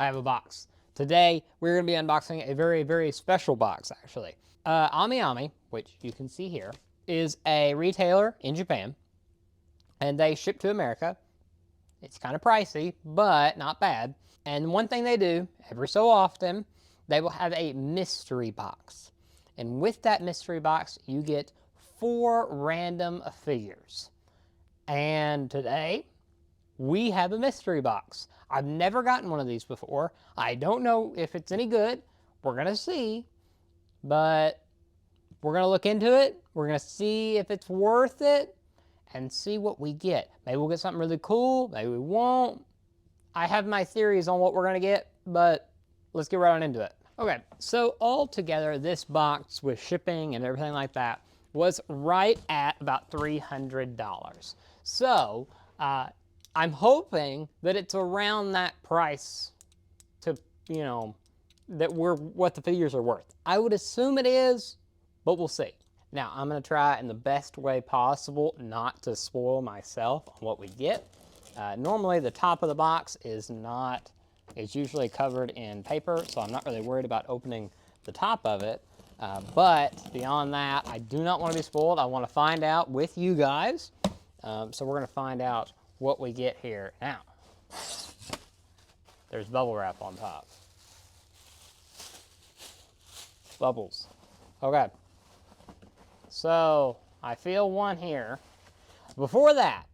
I have a box. Today, we're going to be unboxing a very, very special box, actually. Ami, which you can see here, is a retailer in Japan, and they ship to America. It's kind of pricey, but not bad. And one thing they do, every so often, they will have a mystery box. And with that mystery box, you get 4 random figures. And today, we have a mystery box. I've never gotten one of these before. I don't know if it's any good. We're going to see. But we're going to look into it. We're going to see if it's worth it and see what we get. Maybe we'll get something really cool. Maybe we won't. I have my theories on what we're going to get, but let's get right on into it. Okay, so altogether, this box with shipping and everything like that was right at about $300. So, I'm hoping that it's around that price to, that we're what the figures are worth. I would assume it is, but we'll see. Now, I'm going to try in the best way possible not to spoil myself on what we get. Normally, the top of the box is usually covered in paper, so I'm not really worried about opening the top of it. But beyond that, I do not want to be spoiled. I want to find out with you guys. So we're going to find out what we get here. Now, there's bubble wrap on top. Bubbles. Okay. So, I feel one here. Before that,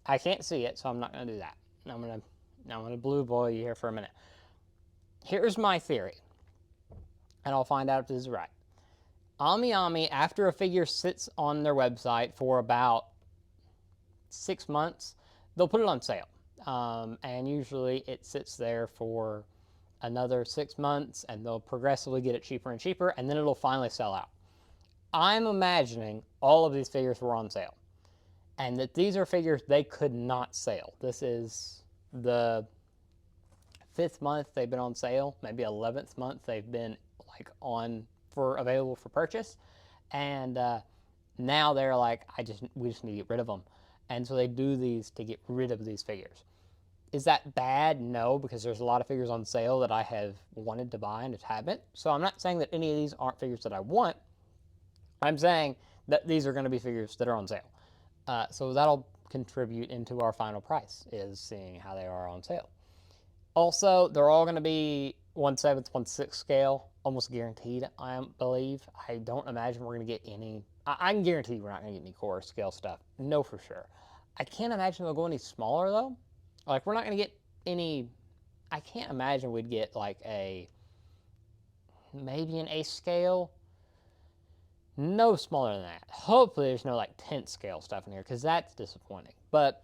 I can't see it, so I'm not going to do that. I'm going to blue ball you here for a minute. Here's my theory, and I'll find out if this is right. Ami, after a figure sits on their website for about 6 months, they'll put it on sale. And usually it sits there for another 6 months, and they'll progressively get it cheaper and cheaper, and then it'll finally sell out. I'm imagining all of these figures were on sale, and that these are figures they could not sell. This is the 5th month they've been on sale, maybe 11th month they've been available for purchase, and now they're like, we just need to get rid of them, and so they do these to get rid of these figures. Is that bad? No, because there's a lot of figures on sale that I have wanted to buy and just haven't. So I'm not saying that any of these aren't figures that I want. I'm saying that these are going to be figures that are on sale. So that'll contribute into our final price, is seeing how they are on sale. Also, they're all going to be 1/7, 1/6 scale, almost guaranteed, I believe. I don't imagine we're going to get any. I can guarantee we're not going to get any core scale stuff. No, for sure. I can't imagine they'll go any smaller, though. Like, we're not going to get any. I can't imagine we'd get like maybe an ace scale. No smaller than that. Hopefully there's no like 10th scale stuff in here, because that's disappointing. But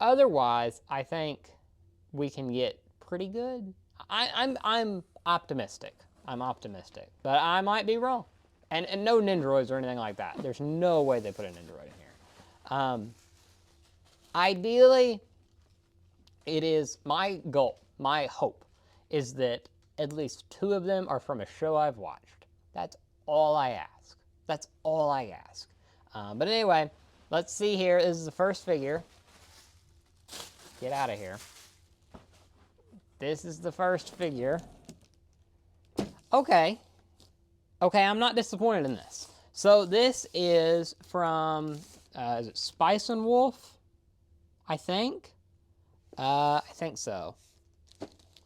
otherwise, I think we can get pretty good. I'm optimistic. I'm optimistic, but I might be wrong. And no Nindroids or anything like that. There's no way they put a Nindroid in here. Ideally, it is my goal, my hope, is that at least 2 of them are from a show I've watched. That's all I ask. That's all I ask. But anyway, let's see here. This is the first figure. Get out of here. This is the first figure. Okay. Okay, I'm not disappointed in this. So this is from, is it Spice and Wolf? I think. I think so.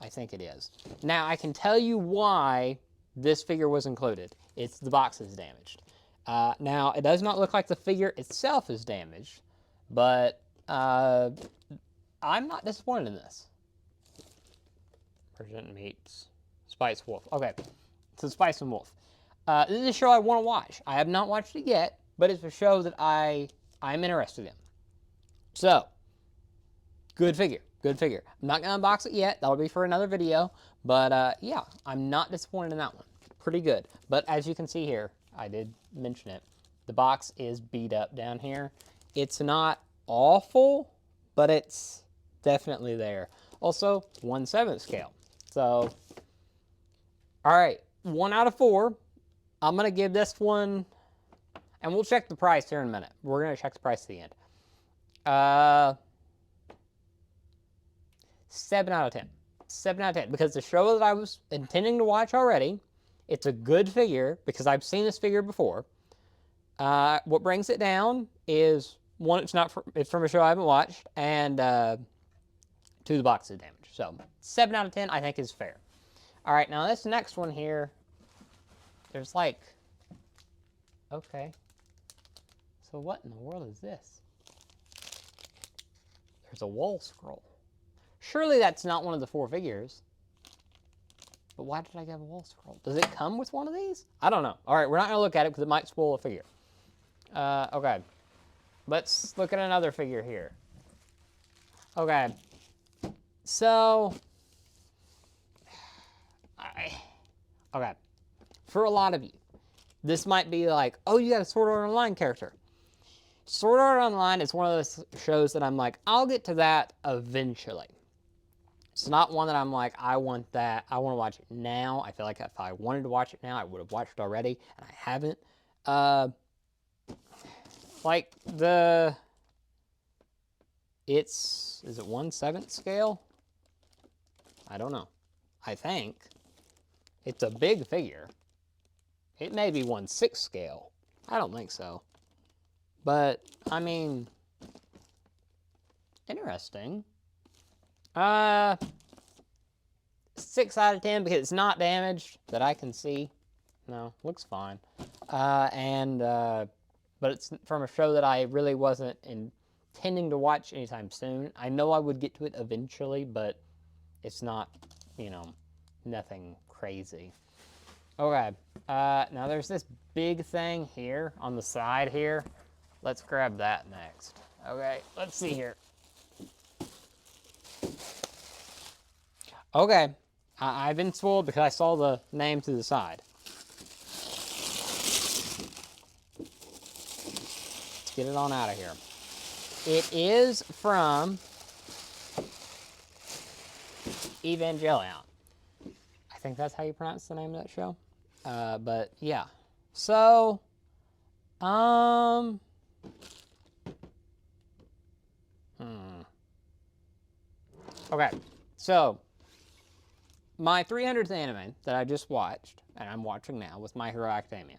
I think it is. Now, I can tell you why this figure was included. It's the box is damaged. Now, it does not look like the figure itself is damaged, but I'm not disappointed in this. Urgent meets Spice Wolf. Okay, so Spice and Wolf. This is a show I want to watch. I have not watched it yet, but it's a show that I'm interested in. So, good figure. Good figure. I'm not going to unbox it yet. That'll be for another video. But, yeah, I'm not disappointed in that one. Pretty good. But as you can see here, I did mention it, the box is beat up down here. It's not awful, but it's definitely there. Also, 1/7 scale. So, all right, 1 out of 4. I'm going to give this one, and we'll check the price here in a minute. We're going to check the price at the end. 7 out of 10. 7 out of 10. Because the show that I was intending to watch already, it's a good figure because I've seen this figure before. What brings it down is, one, it's from a show I haven't watched, and 2, the box is damaged. So 7 out of 10 I think is fair. All right, now this next one here, there's like, okay. So what in the world is this? There's a wall scroll. Surely that's not one of the 4 figures. But why did I get a wall scroll? Does it come with one of these? I don't know. All right, we're not going to look at it because it might spoil a figure. Okay. Let's look at another figure here. Okay. So, okay. For a lot of you, this might be like, oh, you got a Sword Art Online character. Sword Art Online is one of those shows that I'm like, I'll get to that eventually. It's not one that I'm like, I want that. I want to watch it now. I feel like if I wanted to watch it now, I would have watched it already, and I haven't. Like is it 1/7 scale? I don't know. I think it's a big figure. It may be 1/6 scale. I don't think so. But, I mean, interesting. 6 out of 10 because it's not damaged that I can see. No, looks fine. But it's from a show that I really wasn't intending to watch anytime soon. I know I would get to it eventually, but it's not, nothing crazy. Okay, now there's this big thing here on the side here. Let's grab that next. Okay, let's see here. Okay, I've been spoiled because I saw the name to the side. Let's get it on out of here. It is from Evangelion. I think that's how you pronounce the name of that show. But yeah. So, okay, so my 300th anime that I just watched, and I'm watching now, with My Hero Academia.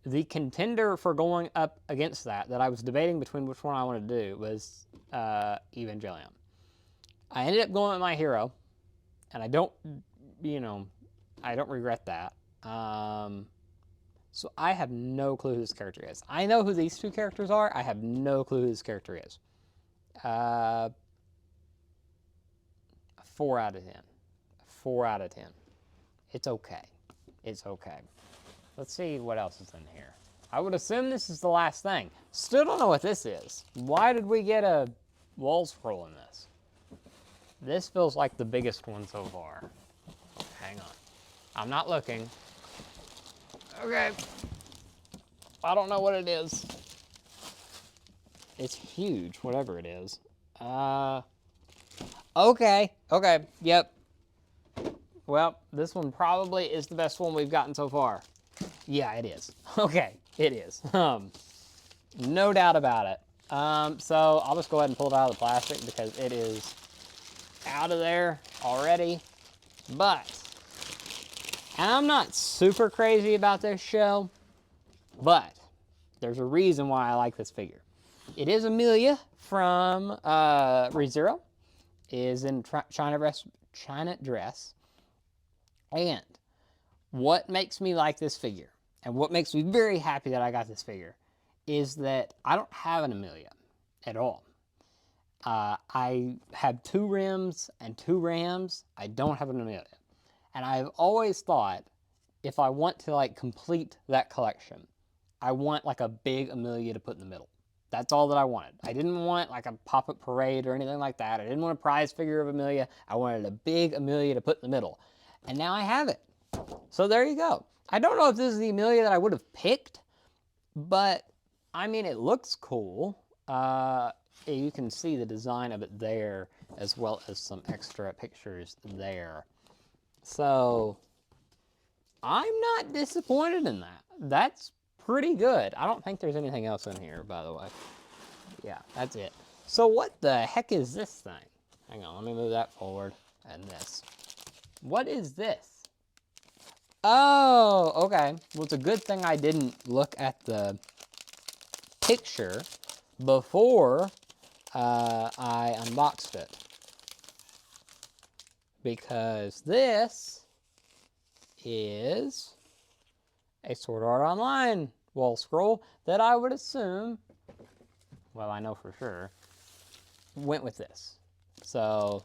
The contender for going up against that I was debating between which one I wanted to do, was Evangelion. I ended up going with My Hero, and I don't, I don't regret that. So I have no clue who this character is. I know who these 2 characters are. I have no clue who this character is. 4 out of 10. 4 out of 10. It's okay. It's okay. Let's see what else is in here. I would assume this is the last thing. Still don't know what this is. Why did we get a wall scroll in this? This feels like the biggest one so far. Hang on. I'm not looking. Okay. I don't know what it is. It's huge, whatever it is. Okay. Okay. Yep. Well, this one probably is the best one we've gotten so far. Yeah, it is. Okay, it is. No doubt about it. So I'll just go ahead and pull it out of the plastic because it is out of there already. But, and I'm not super crazy about this show, but there's a reason why I like this figure. It is Amelia from ReZero. Is in China dress. And what makes me like this figure, and what makes me very happy that I got this figure, is that I don't have an Amelia at all. I have 2 Rims and 2 Rams. I don't have an Amelia. And I've always thought, if I want to like complete that collection, I want like a big Amelia to put in the middle. That's all that I wanted. I didn't want like a pop-up parade or anything like that. I didn't want a prize figure of Amelia. I wanted a big Amelia to put in the middle. And now I have it. So there you go. I don't know if this is the Amelia that I would have picked, but I mean, it looks cool. You can see the design of it there, as well as some extra pictures there. So I'm not disappointed in that. That's pretty good. I don't think there's anything else in here, by the way. Yeah, that's it. So what the heck is this thing? Hang on, let me move that forward. and this. What is this? Oh, okay. Well, it's a good thing I didn't look at the picture before I unboxed it. Because this is a Sword Art Online wall scroll that I would assume, well, I know for sure, went with this. So,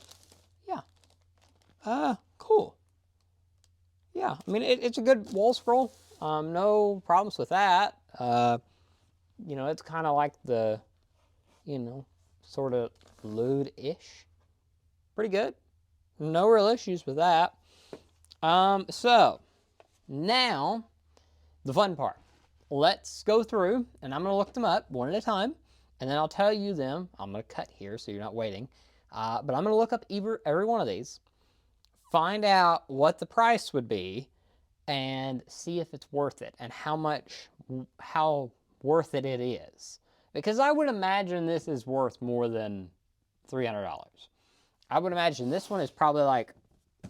yeah. Cool. Yeah, I mean, it's a good wall scroll. No problems with that. You know, it's kind of like the, you know, sort of lewd-ish. Pretty good. No real issues with that. So, now, the fun part. Let's go through, and I'm going to look them up one at a time, and then I'll tell you them. I'm going to cut here so you're not waiting. But I'm going to look up every one of these, find out what the price would be, and see if it's worth it, and how worth it is. Because I would imagine this is worth more than $300. I would imagine this one is probably like,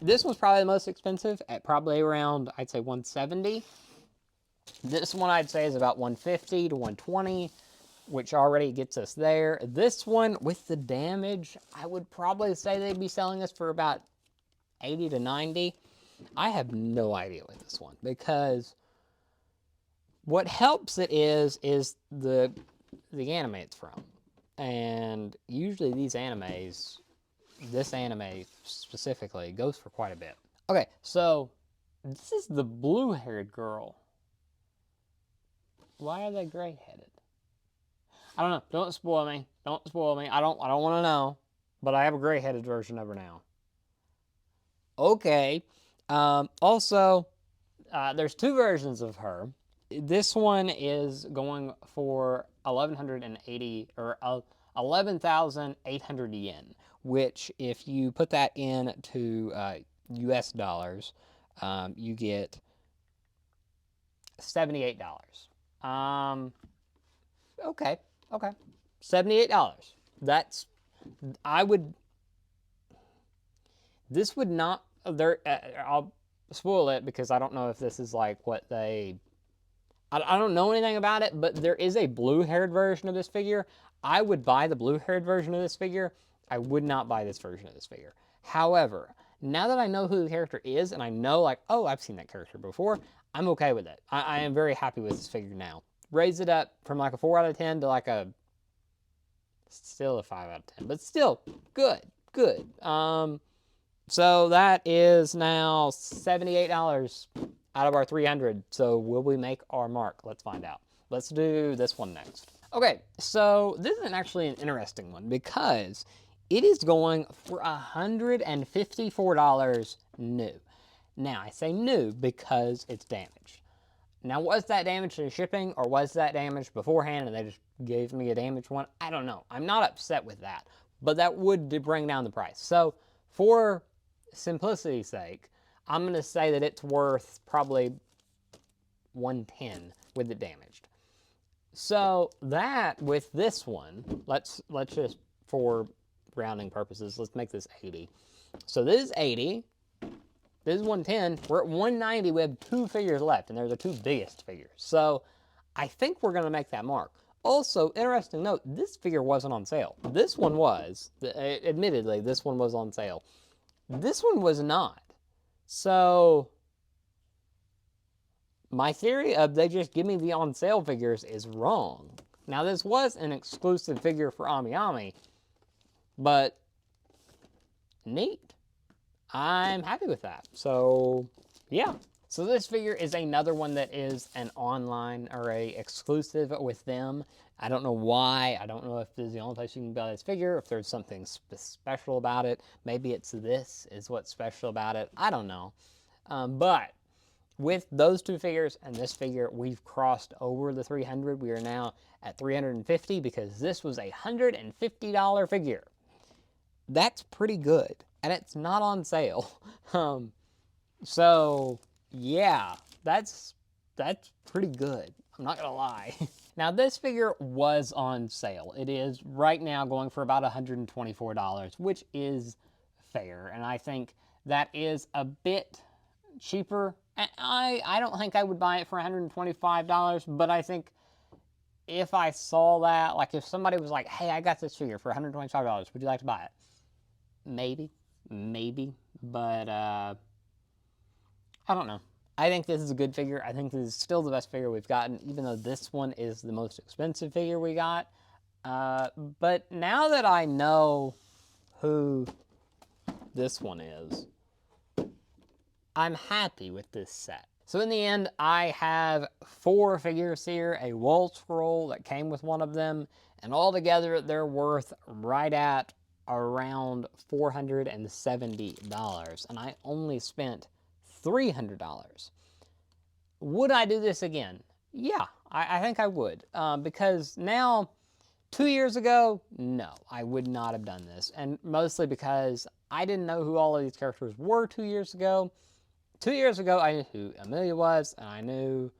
this one's probably the most expensive at probably around, I'd say $170. This one I'd say is about $150 to $120, which already gets us there. This one with the damage, I would probably say they'd be selling this for about $80 to $90. I have no idea with this one, because what helps it is the anime it's from. And usually these animes, this anime specifically, goes for quite a bit. Okay, so this is the blue-haired girl. Why are they gray-headed? I don't know. Don't spoil me. Don't spoil me. I don't want to know. But I have a gray-headed version of her now. Okay. Also, there's two versions of her. This one is going for 1,180 or 11,800 yen, which, if you put that into US dollars, you get $78. Okay, $78. That's, this would not, I'll spoil it because I don't know if this is like what I don't know anything about it, but there is a blue-haired version of this figure. I would buy the blue-haired version of this figure. I would not buy this version of this figure. However, now that I know who the character is, and I know, like, oh, I've seen that character before, I'm okay with it. I am very happy with this figure now. Raise it up from like a 4 out of 10 to like still a 5 out of 10, but still good. So that is now $78 out of our 300. So will we make our mark? Let's find out. Let's do this one next. Okay, so this is actually an interesting one because it is going for $154 new. Now, I say new because it's damaged. Now, was that damaged in shipping, or was that damaged beforehand and they just gave me a damaged one? I don't know. I'm not upset with that, but that would bring down the price. So, for simplicity's sake, I'm going to say that it's worth probably $110 with it damaged. So that, with this one, let's just, for rounding purposes, let's make this 80. So this is 80. This is 110. We're at 190. We have 2 figures left, and they're the 2 biggest figures. So I think we're going to make that mark. Also, interesting note, this figure wasn't on sale. This one was. Admittedly, this one was on sale. This one was not. So my theory of they just give me the on sale figures is wrong. Now, this was an exclusive figure for AmiAmi, but neat. I'm happy with that. So, yeah. So this figure is another one that is an online or a exclusive with them. I don't know why. I don't know if this is the only place you can buy this figure, if there's something special about it. Maybe it's this is what's special about it. I don't know. But with those 2 figures and this figure, we've crossed over the 300. We are now at 350 because this was a $150 figure. That's pretty good. And it's not on sale. So, yeah, that's pretty good. I'm not gonna lie. Now, this figure was on sale. It is right now going for about $124, which is fair, and I think that is a bit cheaper. I don't think I would buy it for $125, but I think if I saw that, like if somebody was like, hey, I got this figure for $125, would you like to buy it? Maybe, but I don't know. I think this is a good figure. I think this is still the best figure we've gotten, even though this one is the most expensive figure we got. But now that I know who this one is, I'm happy with this set. So in the end, I have 4 figures here, a wall scroll that came with one of them, and altogether they're worth right at around $470, and I only spent $300. Would I do this again? Yeah, I think I would, because now, 2 years ago, no, I would not have done this, and mostly because I didn't know who all of these characters were 2 years ago. 2 years ago, I knew who Amelia was, and I knew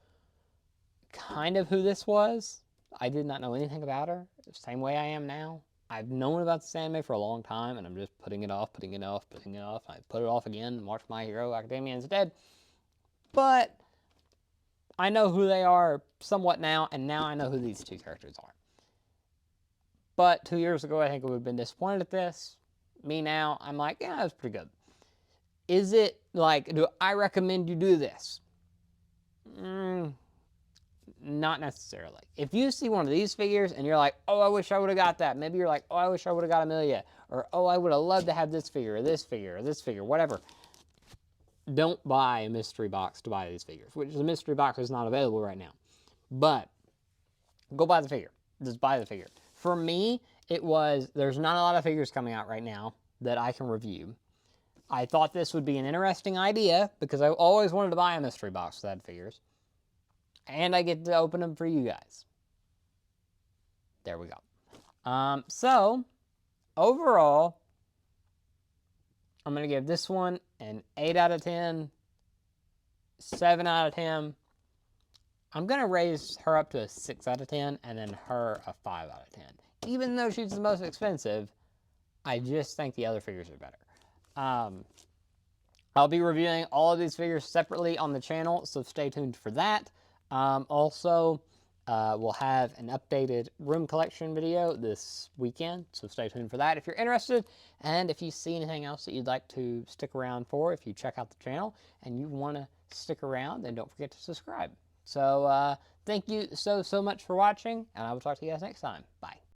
kind of who this was. I did not know anything about her, the same way I am now. I've known about this anime for a long time, and I'm just putting it off. I put it off again and watched My Hero Academia instead. But I know who they are somewhat now, and now I know who these 2 characters are. But 2 years ago, I think I would have been disappointed at this. Me now, I'm like, yeah, that was pretty good. Is it like, do I recommend you do this? Not necessarily. If you see one of these figures and you're like, oh, I wish I would have got that. Maybe you're like, oh, I wish I would have got Amelia. Or, oh, I would have loved to have this figure, or this figure, or this figure, whatever. Don't buy a mystery box to buy these figures, which the mystery box is not available right now. But go buy the figure. Just buy the figure. For me, it was, there's not a lot of figures coming out right now that I can review. I thought this would be an interesting idea because I always wanted to buy a mystery box that had figures. And I get to open them for you guys. There we go. So, overall, I'm going to give this one an 8 out of 10, 7 out of 10. I'm going to raise her up to a 6 out of 10, and then her a 5 out of 10. Even though she's the most expensive, I just think the other figures are better. I'll be reviewing all of these figures separately on the channel, so stay tuned for that. Also, we'll have an updated room collection video this weekend, so stay tuned for that if you're interested. And if you see anything else that you'd like to stick around for, if you check out the channel and you want to stick around, then don't forget to subscribe. So thank you so much for watching, and I will talk to you guys next time. Bye.